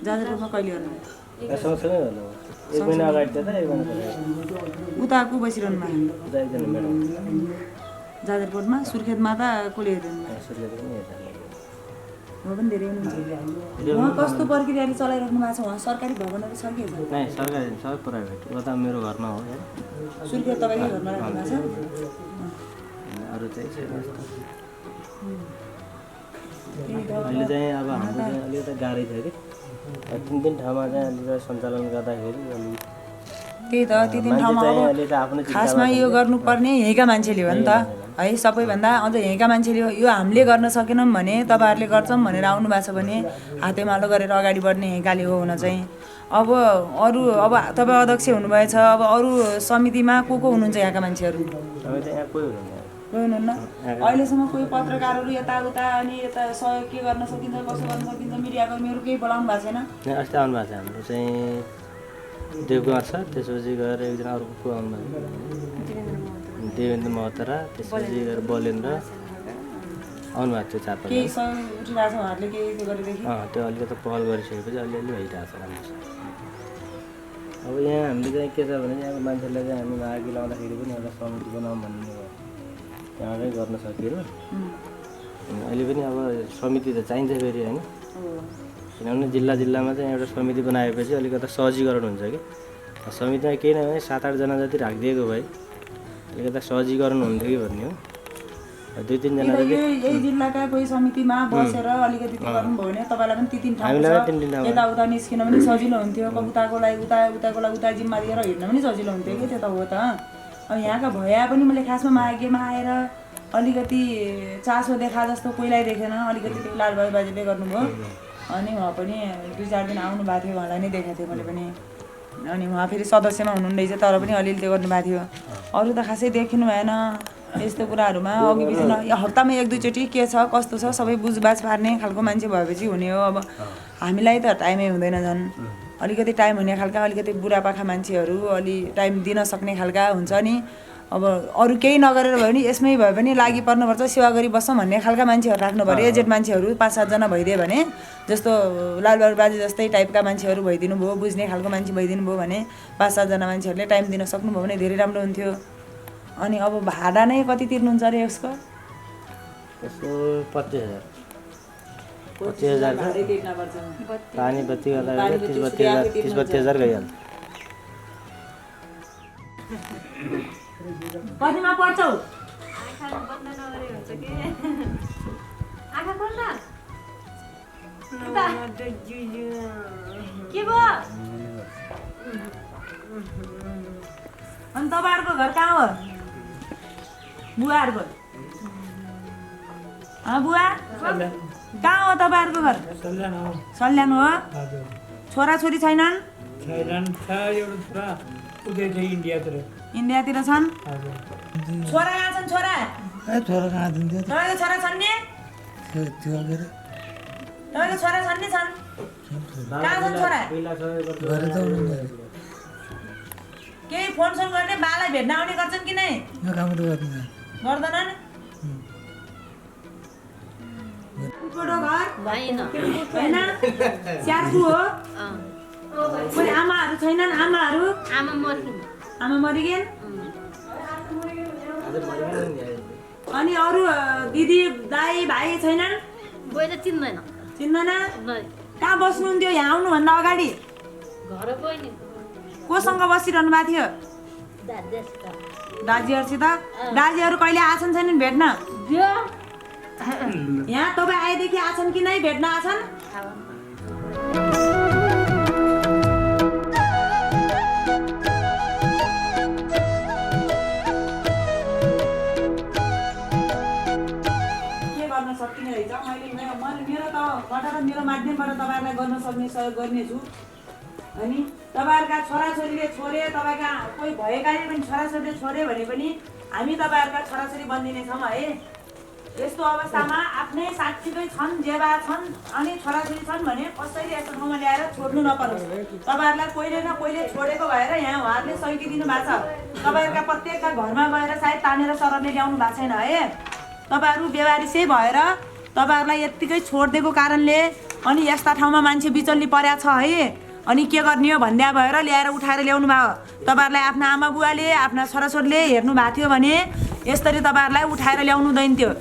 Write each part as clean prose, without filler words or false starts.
जाजरकोटमा कहिले गर्नु सँगसँगै गर्नु 1 महिना अगाडि त 1 महिना उता को बसिरहनु भएको जाजरकोटमा सुर्खेतमा त कसले हेर्नु हो पनि धेरै हुनुहुन्छ उहाँ कस्तो प्रक्रियाले चलाइराख्नु भएको छ उहाँ सरकारी भवनहरू छ के छ नै सरकारी सबै प्राइभेट उता मेरो घरमा हो यार सुर्खेत तपाईँकै घरमा राख्नु भएको छ अरू चाहिँ छैन अहिले चाहिँ अब हाम्रो चाहिँ अलिकति गाह्रै छ कि 3 ठाउँमा चाहिँ अलिकति सञ्चालन गर्दाखेरि अलि त्यही त ती 3 ठाउँमा अब खासमा यो गर्नुपर्ने यहीँका मान्छेले हो नि त है सबैभन्दा अझ यहीँका मान्छेले यो हामीले गर्न सकेनौँ भने तपाईँहरूले गर्छौँ भनेर आउनु भएको छ भने हातेमालो गरेर अगाडि बढ्ने यहीँकाले हो हुन चाहिँ अब अरू अब तपाईँ अध्यक्ष हुनुभएछ अब अरू समितिमा को हुनुहुन्छ यहाँका मान्छेहरू कोही हुनुहुन्न अहिलेसम्म कोही पत्रकारहरू यताउता अनि यता सहयोग के गर्न सकिन्छ कसो गर्न सकिन्छ मिडियाकर्मीहरू केही बोलाउनु भएको छैन अस्ति आउनु भएको छ हाम्रो चाहिँ देवकुमार छ त्यसपछि गएर एकजना अर्को को आउनु भएको देवेन्द्र महतरा त्यसपछि गएर बलेन्द्र आउनु भएको थियो 4-5 केही सहयोग उठिरहेको छ उहाँहरूले केही गरेदेखि त्यो अलिकति पहल गरिसकेपछि अलिअलि भइरहेको छ राम्रो अब यहाँ हामीले चाहिँ के छ भने यहाँको मान्छेलाई चाहिँ हामी मागी लाउँदाखेरि पनि एउटा समिति बनाऊँ भन्ने त्यहाँ चाहिँ गर्न सकिएन अहिले पनि अब समिति त चाहिन्छ फेरि होइन किनभने जिल्लामा चाहिँ एउटा समिति बनाएपछि अलिकति सहजीकरण हुन्छ कि समितिमा केही नभए 7-8 जना जति राखिदिएको भए अलिकति सहजीकरण हुन्थ्यो कि भन्ने हो 2-3 जना यही जिल्लाका कोही समितिमा बसेर अलिकति त्यो गर्नुभयो भने तपाईँलाई पनि ती 3 ठाउँ यताउता निस्किन पनि सजिलो हुन्थ्यो उताको लागि उता जिम्मा दिएर हिँड्न पनि सजिलो हुन्थ्यो कि त्यो त हो त अब यहाँका भए पनि मैले खासमा मागेमा आएर अलिकति चासो देखा जस्तो कोहीलाई देखेन अलिकति त्यो लालबहादुर बाजेले गर्नुभयो अनि उहाँ पनि 2-4 दिन आउनु भएको थियो उहाँलाई नै देखाएको थिएँ मैले पनि अनि उहाँ फेरि सदस्यमा हुनुहुँदैछ तर पनि अलिअलि त्यो गर्नुभएको थियो अरू त खासै देखिनु भएन यस्तो कुराहरूमा अघि पछि हप्तामा 1-2 चोटि के छ कस्तो छ सबै बुझबाझ पार्ने खालको मान्छे भएपछि हुने हो अब हामीलाई त टाइमै हुँदैन झन् अलिकति टाइम हुने खालका अलिकति बुढापाखा मान्छेहरू अलि टाइम दिन सक्ने खालका हुन्छ नि अब अरू केही नगरेर भयो भने यसमै भए पनि लागि पर्नुपर्छ सेवा गरी बस्छौँ भन्ने खालका मान्छेहरू राख्नु पऱ्यो एजेड मान्छेहरू 5-7 जना भइदियो भने जस्तो लालबहादुर बाजे जस्तै टाइपका मान्छेहरू भइदिनु भयो बुझ्ने खालको मान्छे भइदिनु भयो भने 5-7 जना मान्छेहरूले टाइम दिन सक्नुभयो भने धेरै राम्रो हुन्थ्यो अनि अब भाडा नै कति तिर्नुहुन्छ अरे यसको 25,000 पानी बत्ती गर्दा 30-32,000 गइहाल्छ कतिमा पढ्छौ के भयो अनि तपाईँहरूको घर कहाँ हो बुवाहरूको बुवा कहाँ हो तपाईँहरूको घर सल्यान हो छोराछोरी छैनन् इन्डियातिर छन् छोरा कहाँ छन् छोरा तपाईँको छोरा छन् नि तपाईँको छोरा छन् नि छन् कहाँ छन् छोरा केही फोन गर्ने बालाई भेट्न आउने गर्छन् कि नै गर्दैनन् स्याहार्छु हो कोही आमाहरू छैनन् आमा मरिगेन अनि अरू दिदी दाई भाइ छैनन् चिन्दैन कहाँ बस्नुहुन्थ्यो यहाँ आउनुभन्दा अगाडि कोसँग बसिरहनु भएको थियो दाजुहरूसित दाजुहरू कहिले आछन् छैनन् भेट्न यहाँ तपाईँ आएदेखि आछन् कि नै भेट्न आछन् सकिने रहेछ मैले मेरो त मेरो माध्यमबाट तपाईँहरूलाई गर्न सक्ने सहयोग गर्नेछु अनि तपाईँहरूका छोराछोरीले छोरे तपाईँका कोही भएकाले पनि छोराछोरीले छोरे भने पनि हामी तपाईँहरूका छोराछोरी बनिदिनेछौँ है यस्तो अवस्थामा आफ्नै साक्षीकै छन् जेवा छन् अनि छोराछोरी छन् भने कसैले यस्तो ठाउँमा ल्याएर छोड्नु नपरोस् तपाईँहरूलाई कोहीले न कोहीले छोडेको भएर यहाँ उहाँहरूले सहयोगी दिनुभएको छ तपाईँहरूका प्रत्येकका घरमा गएर सायद तानेर सरले ल्याउनु भएको छैन है तपाईँहरू बेवारिसै भएर तपाईँहरूलाई यत्तिकै छोडिदिएको कारणले अनि यस्ता ठाउँमा मान्छे बिचल्ली परेको छ है अनि के गर्ने हो भन्दा भएर ल्याएर उठाएर ल्याउनु भयो तपाईँहरूलाई आफ्ना आमा बुवाले आफ्ना छोराछोरीले हेर्नु भएको थियो भने यसरी तपाईँहरूलाई उठाएर ल्याउनु हुँदैन थियो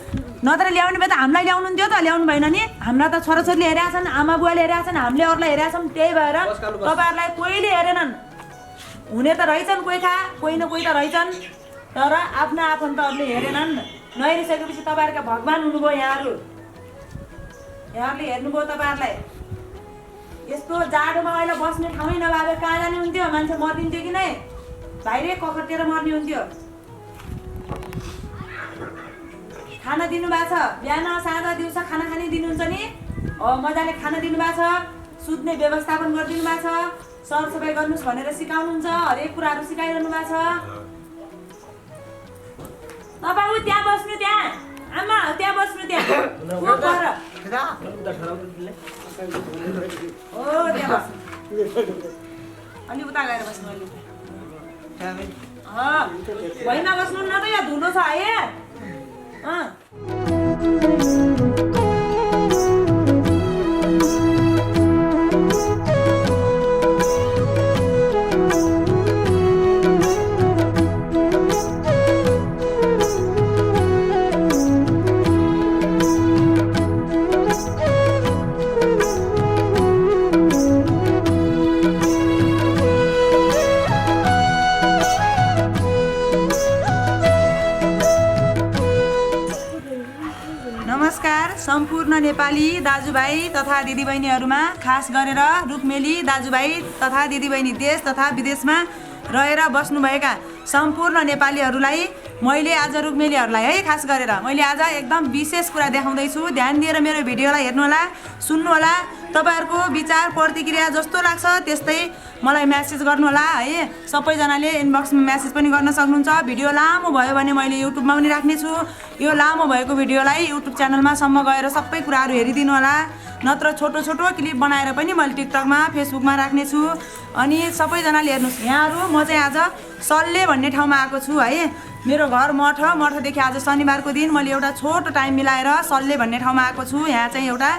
नत्र ल्याउने भए त हामीलाई ल्याउनु थियो त ल्याउनु भएन नि हाम्रा त छोराछोरीले हेरेका छन् आमा बुवाले हेरेका छन् हामीले अरूलाई हेरेका छौँ त्यही भएर तपाईँहरूलाई कोहीले हेरेनन् हुने त रहेछन् कोही न कोही त रहेछन् तर आफ्ना आफन्तहरूले हेरेनन् नहेरिसकेपछि तपाईँहरूका भगवान् हुनुभयो यहाँहरूले हेर्नुभयो तपाईँहरूलाई यस्तो जाडोमा अहिले बस्ने ठाउँै नभए कहाँ जाने हुन्थ्यो मान्छे मरिदिन्थ्यो कि नै बाहिरै कखटेर मर्ने हुन्थ्यो खाना दिनुभएको छ बिहान साँझ दिउँसो खाना खाने दिनुहुन्छ नि मजाले खाना दिनुभएको छ सुत्ने व्यवस्थापन गरिदिनु भएको छ सरसफाइ गर्नुहोस् भनेर सिकाउनुहुन्छ हरेक कुराहरू सिकाइरहनु भएको छ तपाईँ त्यहाँ बस्नु त्यहाँ आमा त्यहाँ बस्नु त्यहाँ अलि उता गएर बस्नु अलि भैमा बस्नु न त यहाँ धुलो छ है सम्पूर्ण नेपाली दाजुभाइ तथा दिदीबहिनीहरूमा खास गरेर रुक्मेली दाजुभाइ तथा दिदीबहिनी देश तथा विदेशमा रहेर बस्नुभएका सम्पूर्ण नेपालीहरूलाई मैले आज रुक्मेलीहरूलाई है खास गरेर मैले आज एकदम विशेष कुरा देखाउँदैछु ध्यान दिएर मेरो भिडियोलाई हेर्नुहोला सुन्नुहोला तपाईँहरूको विचार प्रतिक्रिया जस्तो लाग्छ त्यस्तै मलाई म्यासेज गर्नुहोला है सबैजनाले इनबक्समा म्यासेज पनि गर्न सक्नुहुन्छ भिडियो लामो भयो भने मैले युट्युबमा पनि राख्नेछु यो लामो भएको भिडियोलाई युट्युब च्यानलमा सम्म गएर सबै कुराहरू हेरिदिनु होला नत्र छोटो छोटो क्लिप बनाएर पनि मैले टिकटकमा फेसबुकमा राख्नेछु अनि सबैजनाले हेर्नुहोस् यहाँहरू म चाहिँ आज सल्ले भन्ने ठाउँमा आएको छु है मेरो घर मठदेखि आज शनिबारको दिन मैले एउटा छोटो टाइम मिलाएर सल्ले भन्ने ठाउँमा आएको छु यहाँ चाहिँ एउटा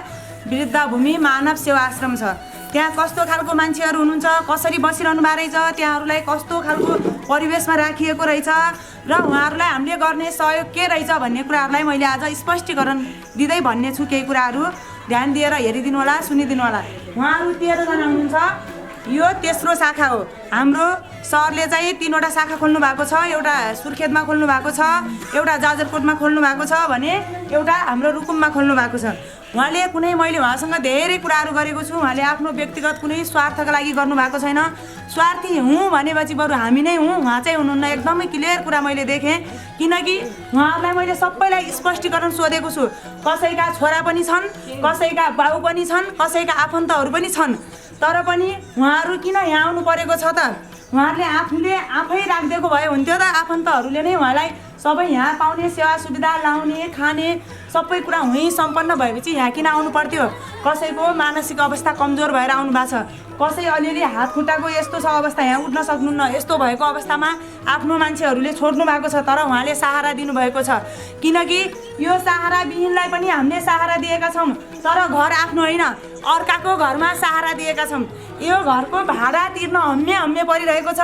वृद्धाभूमि मानव सेवा आश्रम छ त्यहाँ कस्तो खालको मान्छेहरू हुनुहुन्छ कसरी बसिरहनु भएको रहेछ त्यहाँहरूलाई कस्तो खालको परिवेशमा राखिएको रहेछ र उहाँहरूलाई हामीले गर्ने सहयोग के रहेछ भन्ने कुराहरूलाई मैले आज स्पष्टीकरण दिँदै भन्ने छु केही कुराहरू ध्यान दिएर हेरिदिनु होला सुनिदिनु होला उहाँहरू 13 जना हुनुहुन्छ यो तेस्रो शाखा हो हाम्रो सरले चाहिँ 3वटा शाखा खोल्नु भएको छ एउटा सुर्खेतमा खोल्नु भएको छ एउटा जाजरकोटमा खोल्नु भएको छ भने एउटा हाम्रो रुकुममा खोल्नु भएको छ उहाँले कुनै मैले उहाँसँग धेरै कुराहरू गरेको छु उहाँले आफ्नो व्यक्तिगत कुनै स्वार्थका लागि गर्नुभएको छैन स्वार्थी हुँ भनेपछि बरु हामी नै हुँ उहाँ चाहिँ हुनुहुन्न एकदमै क्लियर कुरा मैले देखेँ किनकि उहाँहरूलाई मैले सबैलाई स्पष्टीकरण सोधेको छु कसैका छोरा पनि छन् कसैका बाउ पनि छन् कसैका आफन्तहरू पनि छन् तर पनि उहाँहरू किन यहाँ आउनु परेको छ त उहाँहरूले आफै राखिदिएको भए हुन्थ्यो त आफन्तहरूले नै उहाँलाई सबै यहाँ पाउने सेवा सुविधा लाउने खाने सबै कुरा हुँ सम्पन्न भएपछि यहाँ किन आउनु पर्थ्यो कसैको मानसिक अवस्था कमजोर भएर आउनु भएको छ कसै अलिअलि हात खुट्टाको यस्तो छ अवस्था यहाँ उठ्न सक्नुहुन्न यस्तो भएको अवस्थामा आफ्नो मान्छेहरूले छोड्नु भएको छ तर उहाँले सहारा दिनुभएको छ किनकि यो सहारा विहीनलाई पनि हामीले सहारा दिएका छौँ तर घर आफ्नो होइन अर्काको घरमा सहारा दिएका छौँ यो घरको भाडा तिर्न हम्मे परिरहेको छ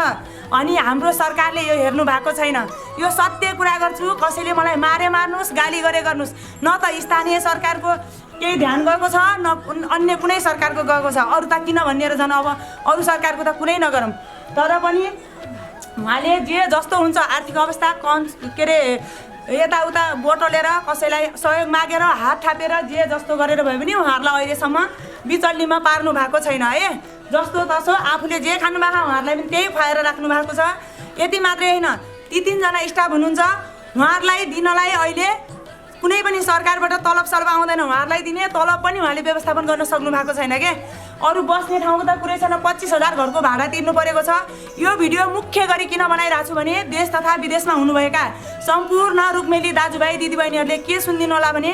अनि हाम्रो सरकारले यो हेर्नु भएको छैन यो सत्य कुरा गर्छु कसैले मलाई मार्नुहोस् गाली गरे गर्नुहोस् न त स्थानीय सरकारको केही ध्यान गएको छ न अन्य कुनै सरकारको गएको छ अरू त किन भनेर झन् अब अरू सरकारको त कुनै नगरौँ तर पनि उहाँले जे जस्तो हुन्छ आर्थिक अवस्था के अरे यताउता बोटलेर कसैलाई सहयोग मागेर हात थापेर जे जस्तो गरेर भए पनि उहाँहरूलाई अहिलेसम्म बिचल्लीमा पार्नु भएको छैन है। जस्तो तसो आफूले जे खानु भएको उहाँहरूलाई पनि त्यही खुवाएर राख्नु भएको छ। यति मात्रै होइन, ती 3 जना स्टाफ हुनुहुन्छ, उहाँहरूलाई दिनलाई अहिले कुनै पनि सरकारबाट तलब सलब आउँदैन। उहाँहरूलाई दिने तलब पनि उहाँले व्यवस्थापन गर्न सक्नु भएको छैन के। अरू बस्ने ठाउँको त कुरै छैन, 25,000 घरको भाडा तिर्नु परेको छ। यो भिडियो मुख्य गरी किन बनाइरहेको छु भने देश तथा विदेशमा हुनुभएका सम्पूर्ण रुक्मेली दाजुभाइ दिदीबहिनीहरूले के सुनिदिनु होला भने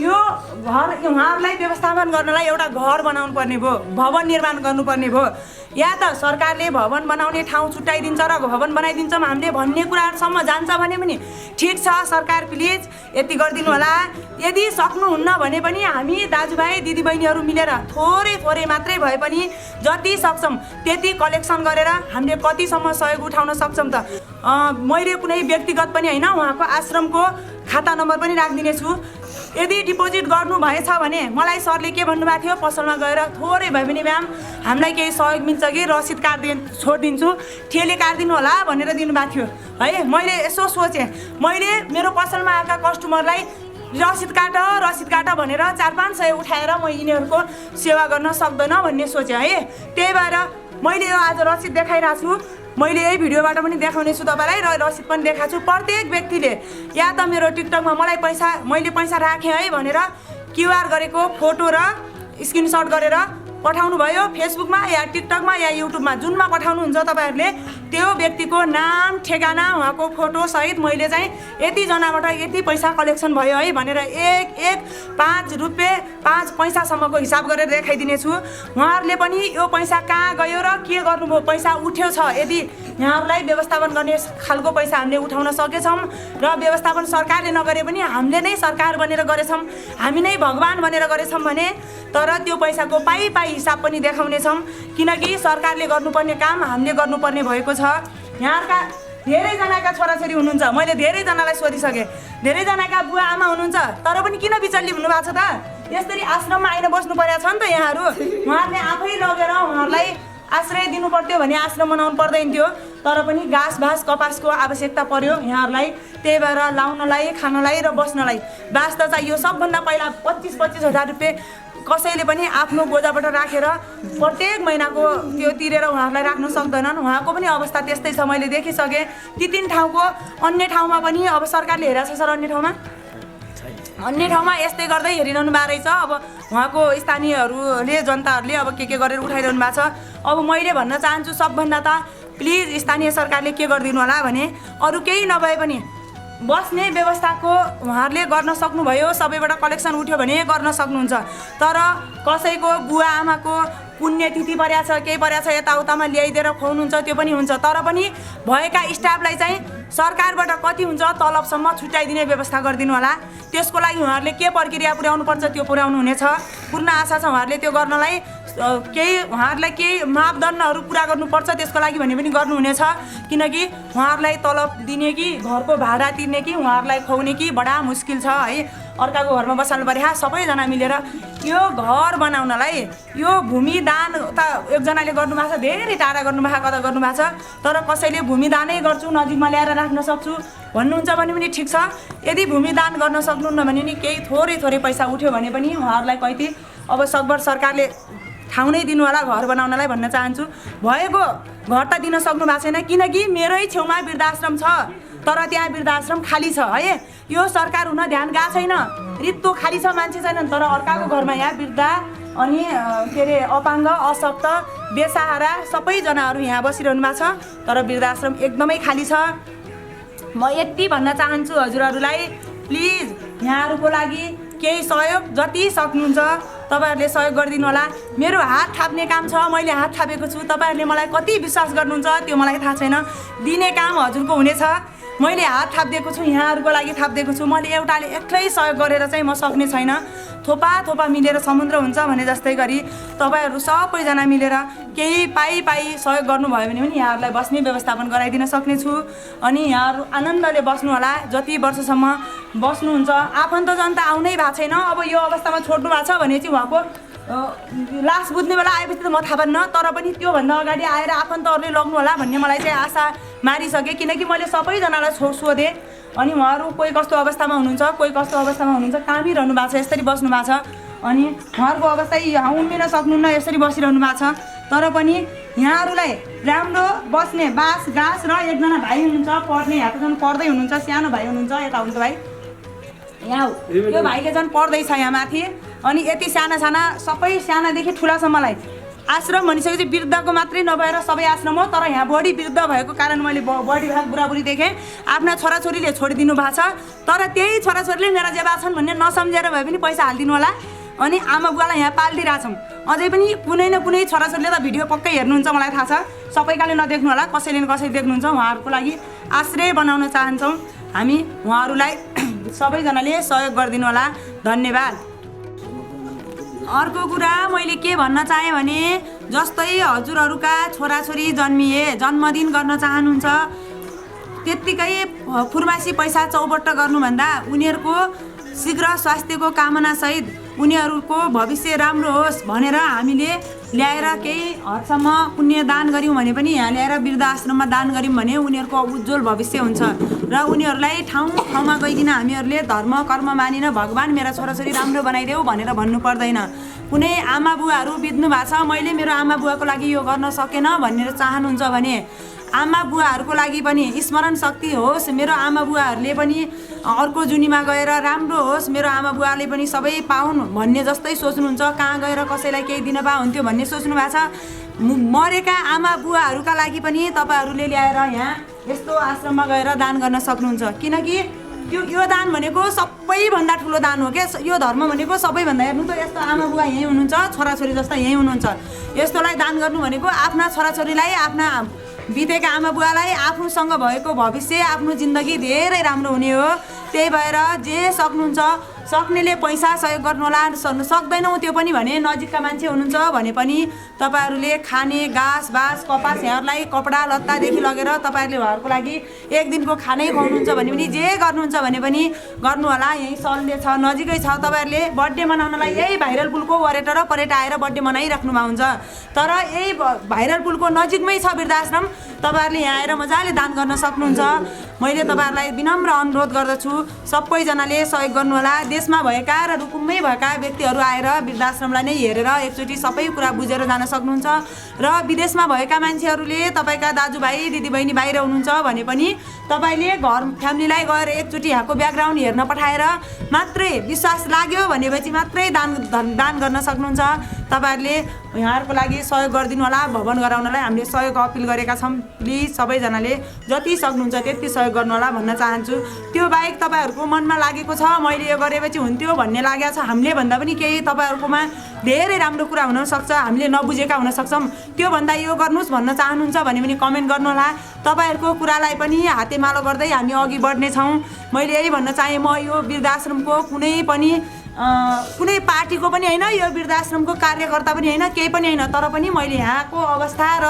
यो घर उहाँहरूलाई व्यवस्थापन गर्नलाई एउटा घर बनाउनु पर्ने भयो, भवन निर्माण गर्नुपर्ने भयो। या त सरकारले भवन बनाउने ठाउँ छुट्याइदिन्छ र भवन बनाइदिन्छौँ हामीले भन्ने कुराहरूसम्म जान्छ भने पनि ठिक छ, सरकार प्लिज यति गरिदिनु होला। यदि सक्नुहुन्न भने पनि हामी दाजुभाइ दिदीबहिनीहरू मिलेर थोरै मात्रै भए पनि जति सक्छौँ त्यति कलेक्सन गरेर हामीले कतिसम्म सहयोग उठाउन सक्छौँ। त मैले कुनै व्यक्तिगत पनि होइन, उहाँको आश्रमको खाता नम्बर पनि राखिदिने छु। यदि डिपोजिट गर्नु भएछ भने मलाई सरले के भन्नुभएको थियो, पसलमा गएर थोरै भए पनि म्याम हामीलाई केही सहयोग मिल्छ कि रसिद छोडिदिन्छु, ठेले काटिदिनु होला भनेर दिनुभएको थियो है। मैले यसो सोचेँ, मैले मेरो पसलमा आएका कस्टमरलाई रसिद काट भनेर 400-500 उठाएर म यिनीहरूको सेवा गर्न सक्दैन भन्ने सोचेँ है। त्यही भएर मैले यो आज रसिद देखाइरहेको छु। मैले यही भिडियोबाट पनि देखाउने छु तपाईँलाई र रसिद पनि देखाएको छु। प्रत्येक व्यक्तिले या त मेरो टिकटकमा मैले पैसा राखेँ है भनेर क्युआर गरेको फोटो र स्क्रिनसट गरेर पठाउनु भयो फेसबुकमा या टिकटकमा या युट्युबमा, जुनमा पठाउनुहुन्छ तपाईँहरूले त्यो व्यक्तिको नाम ठेगाना उहाँको फोटो सहित मैले चाहिँ यतिजनाबाट यति पैसा कलेक्सन भयो है भनेर एक 5 रुपियाँ 5 पैसासम्मको हिसाब गरेर देखाइदिने छु। उहाँहरूले पनि यो पैसा कहाँ गयो र के गर्नुभयो, पैसा उठ्यो छ, यदि यहाँहरूलाई व्यवस्थापन गर्ने खालको पैसा हामीले उठाउन सकेछौँ र व्यवस्थापन सरकारले नगरे पनि हामीले नै सरकार बनेर गरेछौँ, हामी नै भगवान् बनेर गरेछौँ भने तर त्यो पैसाको पाइ हिसाब पनि देखाउनेछौँ। किनकि सरकारले गर्नुपर्ने काम हामीले गर्नुपर्ने भएको छ। यहाँका धेरैजनाका छोराछोरी हुनुहुन्छ, मैले धेरैजनालाई सोधिसकेँ, धेरैजनाका बुवा आमा हुनुहुन्छ, तर पनि किन बिचल्ली हुनुभएको छ त? यसरी आश्रममा आइन बस्नु परेको छ नि त यहाँहरू। उहाँहरूले आफै लगेर उहाँहरूलाई आश्रय दिनु पर्थ्यो भने आश्रम बनाउनु पर्दैन थियो, तर पनि घाँस भाँस कपासको आवश्यकता पर्यो यहाँहरूलाई। त्यही भएर लाउनलाई, खानलाई र बस्नलाई बास त चाहियो। सबभन्दा पहिला 25,000 रुपियाँ कसैले पनि आफ्नो बोझाबाट राखेर प्रत्येक महिनाको त्यो तिरेर उहाँहरूलाई राख्न सक्दैनन्। उहाँको पनि अवस्था त्यस्तै छ, मैले देखिसकेँ। ती 3 ठाउँको अन्य ठाउँमा पनि अब सरकारले हेरेको छ सर, अन्य ठाउँमा यस्तै गर्दै हेरिरहनु भएको रहेछ। अब उहाँको स्थानीयहरूले जनताहरूले अब के गरेर उठाइरहनु भएको छ। अब मैले भन्न चाहन्छु सबभन्दा त प्लिज स्थानीय सरकारले के गरिदिनु होला भने अरू केही नभए पनि बस्ने व्यवस्थाको उहाँहरूले गर्न सक्नुभयो, सबैबाट कलेक्सन उठ्यो भने गर्न सक्नुहुन्छ। तर कसैको बुवा आमाको पुण्यतिथि परेको छ, केही परेको छ, यताउतामा ल्याइदिएर खुवाउनुहुन्छ, त्यो पनि हुन्छ। तर पनि भएका स्टाफलाई चाहिँ सरकारबाट कति हुन्छ तलबसम्म छुट्याइदिने व्यवस्था गरिदिनु होला। त्यसको लागि उहाँहरूले के प्रक्रिया पुर्याउनु पर्छ त्यो पुर्याउनु हुनेछ। पूर्ण आशा छ उहाँहरूले त्यो गर्नलाई उहाँहरूलाई केही मापदण्डहरू पुरा गर्नुपर्छ, त्यसको लागि भने पनि गर्नुहुनेछ। किनकि उहाँहरूलाई तलब दिने कि घरको भाडा तिर्ने कि उहाँहरूलाई खुवाउने कि बडा मुस्किल छ है। अर्काको घरमा बसाल्नु पर्यो, सबैजना मिलेर यो घर बनाउनलाई यो भूमि दान त एकजनाले गर्नुभएको छ, धेरै टाढा गर्नुभएको, कता गर्नुभएको छ, तर कसैले भूमि दानै गर्छु नजिकमा ल्याएर राख्न सक्छु भन्नुहुन्छ भने पनि ठिक छ। यदि भूमि दान गर्न सक्नुहुन्न भने नि केही थोरै पैसा उठ्यो भने पनि उहाँहरूलाई कति अब सकभर सरकारले ठाउँ नै दिनु होला घर बनाउनलाई भन्न चाहन्छु। भएको घर त दिन सक्नु भएको छैन, किनकि मेरै छेउमा वृद्धाश्रम छ, तर त्यहाँ वृद्धाश्रम खाली छ है। यो सरकार हुन ध्यान गएको छैन, रित्तो खाली छ, मान्छे छैनन्। तर अर्काको घरमा यहाँ वृद्ध अनि के अरे अपाङ्ग, अशक्त, बेसहारा सबैजनाहरू यहाँ बसिरहनु भएको छ, तर वृद्धाश्रम एकदमै खाली छ। म यति भन्न चाहन्छु हजुरहरूलाई, प्लिज यहाँहरूको लागि केही सहयोग जति सक्नुहुन्छ तपाईँहरूले सहयोग गरिदिनु होला। मेरो हात थाप्ने काम छ, मैले हात थापेको छु, तपाईँहरूले मलाई कति विश्वास गर्नुहुन्छ त्यो मलाई थाहा छैन। दिने काम हजुरको हुनेछ। मैले हात थापिदिएको छु, यहाँहरूको लागि थापिदिएको छु। मैले एउटाले एक्लै सहयोग गरेर चाहिँ म सक्ने छैन। थोपा मिलेर समुद्र हुन्छ भने जस्तै गरी तपाईँहरू सबैजना मिलेर केही पाइ सहयोग गर्नुभयो भने पनि यहाँहरूलाई बस्ने व्यवस्थापन गराइदिन सक्नेछु। अनि यहाँहरू आनन्दले बस्नु होला, जति वर्षसम्म बस्नुहुन्छ। आफन्तजन त आउनै भएको छैन, अब यो अवस्थामा छोड्नु भएको छ भने चाहिँ उहाँको लास बुझ्ने बेला आएपछि त म थाहा पान्न, तर पनि त्योभन्दा अगाडि आएर आफन्तहरूले लग्नु होला भन्ने मलाई चाहिँ आशा मारिसकेँ। किनकि मैले सबैजनालाई सोधेँ अनि उहाँहरू कोही कस्तो अवस्थामा हुनुहुन्छ, कोही कस्तो अवस्थामा हुनुहुन्छ, कामिरहनु भएको छ, यसरी बस्नु भएको छ, अनि उहाँहरूको अवस्था यहाँ उम्रिन सक्नुहुन्न, यसरी बसिरहनु भएको छ। तर पनि यहाँहरूलाई राम्रो बस्ने बास गाँस र एकजना भाइ हुनुहुन्छ पढ्ने, यहाँ त झन् पढ्दै हुनुहुन्छ, सानो भाइ हुनुहुन्छ, यता हुन्छ भाइ यहाँ हो, त्यो भाइले झन् पढ्दैछ यहाँ माथि। अनि यति साना साना सबै सानादेखि ठुलासम्मलाई आश्रम भनिसकेपछि वृद्धको मात्रै नभएर सबै आश्रम हो। तर यहाँ बढी वृद्ध भएको कारण मैले बढी भाग बुढाबुढी देखेँ। आफ्ना छोराछोरीले छोडिदिनु भएको छ, तर त्यही छोराछोरीले मेरा जेबा छन् भन्ने नसम्झेर भए पनि पैसा हालिदिनु होला। अनि आमा बुवालाई यहाँ पालिदिरहेछौँ। अझै पनि कुनै न कुनै छोराछोरीले त भिडियो पक्कै हेर्नुहुन्छ, मलाई थाहा छ, सबैकाले नदेख्नु होला, कसैले न कसैले देख्नुहुन्छ। उहाँहरूको लागि आश्रय बनाउन चाहन्छौँ हामी, उहाँहरूलाई सबैजनाले सहयोग गरिदिनु होला, धन्यवाद। अर्को कुरा मैले के भन्न चाहेँ भने जस्तै हजुरहरूका छोराछोरी जन्मिए, जन्मदिन गर्न चाहनुहुन्छ, त्यत्तिकै फुर्मासी पैसा चौबट्ट गर्नुभन्दा उनीहरूको शीघ्र स्वास्थ्यको कामनासहित उनीहरूको भविष्य राम्रो होस् भनेर हामीले ल्याएर केही हदसम्म पुण्य दान गऱ्यौँ भने पनि, यहाँ ल्याएर वृद्ध आश्रममा दान गऱ्यौँ भने उनीहरूको उज्जवल भविष्य हुन्छ। र उनीहरूलाई ठाउँ ठाउँमा गइकन हामीहरूले धर्म कर्म मानिन भगवान् मेरा छोराछोरी राम्रो बनाइदेऊ भनेर भन्नु पर्दैन। कुनै आमा बुवाहरू बित्नु भएको छ, मैले मेरो आमा बुवाको लागि यो गर्न सकेन भनेर चाहनुहुन्छ भने आमा बुवाहरूको लागि पनि स्मरण शक्ति होस्, मेरो आमा बुवाहरूले पनि अर्को जुनीमा गएर राम्रो होस्, मेरो आमा बुवाले पनि सबै पाउन् भन्ने जस्तै सोच्नुहुन्छ। कहाँ गएर कसैलाई केही दिन पा हुन्थ्यो भन्ने सोच्नु भएको छ। मरेका आमा बुवाहरूका लागि पनि तपाईँहरूले ल्याएर यहाँ यस्तो आश्रममा गएर दान गर्न सक्नुहुन्छ। किनकि यो दान भनेको सबैभन्दा ठुलो दान हो क्या। यो धर्म भनेको सबैभन्दा, हेर्नु त यस्तो आमा बुवा यहीँ हुनुहुन्छ, छोराछोरी जस्ता यहीँ हुनुहुन्छ, यस्तोलाई दान गर्नु भनेको आफ्ना छोराछोरीलाई, आफ्ना बितेका आमा बुवालाई आफूसँग भएको भविष्य, आफ्नो जिन्दगी धेरै राम्रो हुने हो। त्यही भएर जे सक्नुहुन्छ सक्नेले पैसा सहयोग गर्नु होला, सक्दैनौँ त्यो पनि भने नजिकका मान्छे हुनुहुन्छ भने पनि तपाईँहरूले खाने घाँस बास कपास यहाँहरूलाई कपडा लत्तादेखि लगेर तपाईँहरूले उहाँहरूको लागि एक दिनको खानै खुवाउनुहुन्छ भने पनि, जे गर्नुहुन्छ भने पनि गर्नु होला। यहीँ सल्ले छ, नजिकै छ, तपाईँहरूले बर्थडे मनाउनलाई यही भाइरल पुलको वरेटा र परेटा आएर बर्थडे मनाइराख्नुमा हुन्छ। तर यही भाइरल पुलको नजिकमै छ वृद्धाश्रम, तपाईँहरूले यहाँ आएर मजाले दान गर्न सक्नुहुन्छ। मैले तपाईँहरूलाई विनम्र अनुरोध गर्दछु सबैजनाले सहयोग गर्नुहोला। देशमा भएका र रुकुममै भएका व्यक्तिहरू आएर वृद्धाश्रमलाई नै हेरेर एकचोटि सबै कुरा बुझेर जान सक्नुहुन्छ। र विदेशमा भएका मान्छेहरूले तपाईँका दाजुभाइ दिदीबहिनी बाहिर हुनुहुन्छ भने पनि तपाईँले घर फ्यामिलीलाई गएर एकचोटि यहाँको ब्याकग्राउन्ड हेर्न पठाएर मात्रै विश्वास लाग्यो भनेपछि मात्रै दान गर्न सक्नुहुन्छ। तपाईँहरूले यहाँहरूको लागि सहयोग गरिदिनु होला। भवन गराउनलाई हामीले सहयोग अपिल गरेका छौँ। प्लिज सबैजनाले जति सक्नुहुन्छ त्यति सहयोग गर्नु होला भन्न चाहन्छु। त्यो बाहेक तपाईँहरूको मनमा लागेको छ मैले यो गरेपछि हुन्थ्यो भन्ने लागेको छ, हामीले भन्दा पनि केही तपाईँहरूकोमा धेरै राम्रो कुरा हुनसक्छ, हामीले नबुझेका हुन सक्छौँ, त्योभन्दा यो गर्नुहोस् भन्न चाहनुहुन्छ भने पनि कमेन्ट गर्नु होला। तपाईँहरूको कुरालाई पनि हातेमालो गर्दै हामी अघि बढ्नेछौँ। मैले यही भन्न चाहेँ, म यो वृद्धाश्रमको कुनै पार्टीको पनि होइन, यो वृद्धाश्रमको कार्यकर्ता पनि होइन, केही पनि होइन, तर पनि मैले यहाँको अवस्था र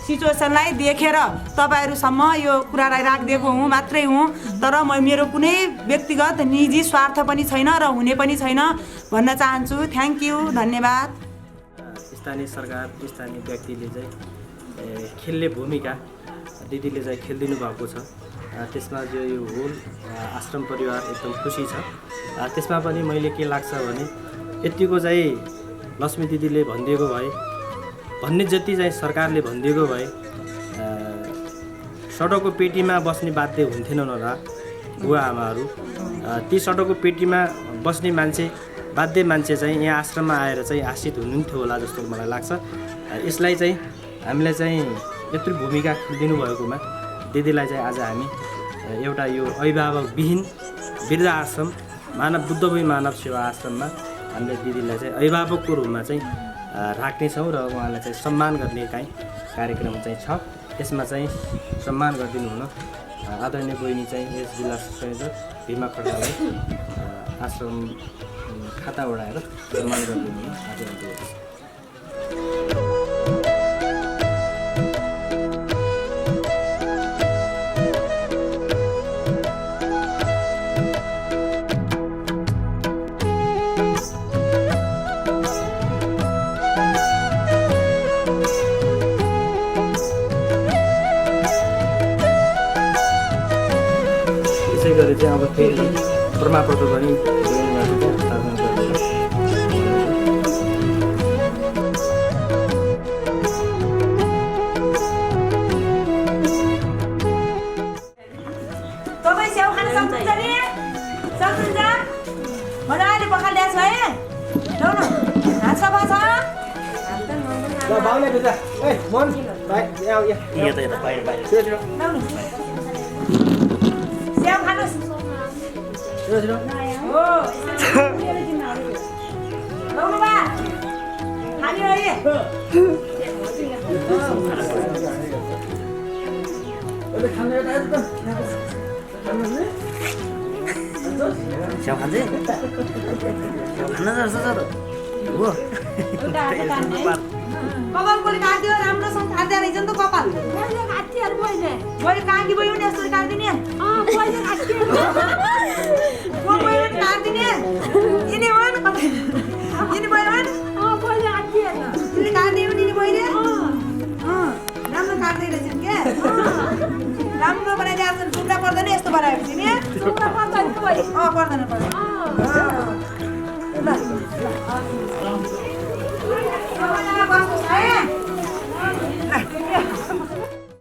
सिचुएसनलाई देखेर तपाईँहरूसम्म यो कुरालाई राखिदिएको हुँ मात्रै हुँ। तर मेरो कुनै व्यक्तिगत निजी स्वार्थ पनि छैन र हुने पनि छैन भन्न चाहन्छु। थ्याङ्क यू, धन्यवाद। स्थानीय सरकार, स्थानीय व्यक्तिले चाहिँ खेल्ने भूमिका दिदीले चाहिँ खेलिदिनु भएको छ। त्यसमा जो यो होल आश्रम परिवार एकदम खुसी छ। त्यसमा पनि मैले के लाग्छ भने यतिको चाहिँ लक्ष्मी दिदीले भनिदिएको भए, भन्ने जति चाहिँ सरकारले भनिदिएको भए सडकको पेटीमा बस्ने बाध्य हुन्थेनन् होला बुवा आमाहरू। ती सडकको पेटीमा बस्ने बाध्य मान्छे चाहिँ यहाँ आश्रममा आएर चाहिँ आश्रित हुनुहुन्थ्यो होला जस्तो मलाई लाग्छ। यसलाई चाहिँ हामीलाई चाहिँ यत्रो भूमिका खेलिदिनु भएकोमा दिदीलाई चाहिँ आज हामी एउटा यो अभिभावकविहीन वृद्ध आश्रम बुद्धभूमि मानव सेवा आश्रममा हामीले दिदीलाई चाहिँ अभिभावकको रूपमा चाहिँ राख्नेछौँ र उहाँलाई चाहिँ सम्मान गर्ने कार्यक्रम चाहिँ छ। यसमा चाहिँ सम्मान गरिदिनु हुन आदरणीय बहिनी चाहिँ यस जिल्ला संयोजक भीमा खड्कालाई आश्रम खाता ओढाएर सम्मान गरिदिनु हुन आदरणीय। त्यसै गरी चाहिँ अब फेरि प्रमाणपत्र पनि जोइनिङहरू चाहिँ हस्तान्तरण गर्छ। तपाईँ स्याउ खान सक्नुहुन्छ नि? सक्नुहुन्छ? मजाले पखालिदिएको छ है? ल्याउ न, हात सफा छ? ल बाउले बुझ्दा ए मन भाइ यहाँ यता यता बाहिर बाहिर छिटो ल्याउ न। स्याउ खानुहोस्। छिटो हो। ल्याउनु बा। खाने हो यी? स्याउ खान्छ खान जस्तो छ त हो कपाल कसले काट्यो राम्रोसँग काट्दै रहेछ नि त कपाल मैले काकी भयो नि यस्तो काट्दिने काट्दिने यिनी हो यिनी भयो यिनी काट्दियो नि मैले राम्रो काट्दै रहेछन् क्या राम्रो बनाइदिएको छन् टुक्रा पर्दैन यस्तो बनाएपछि नि पर्दैन ल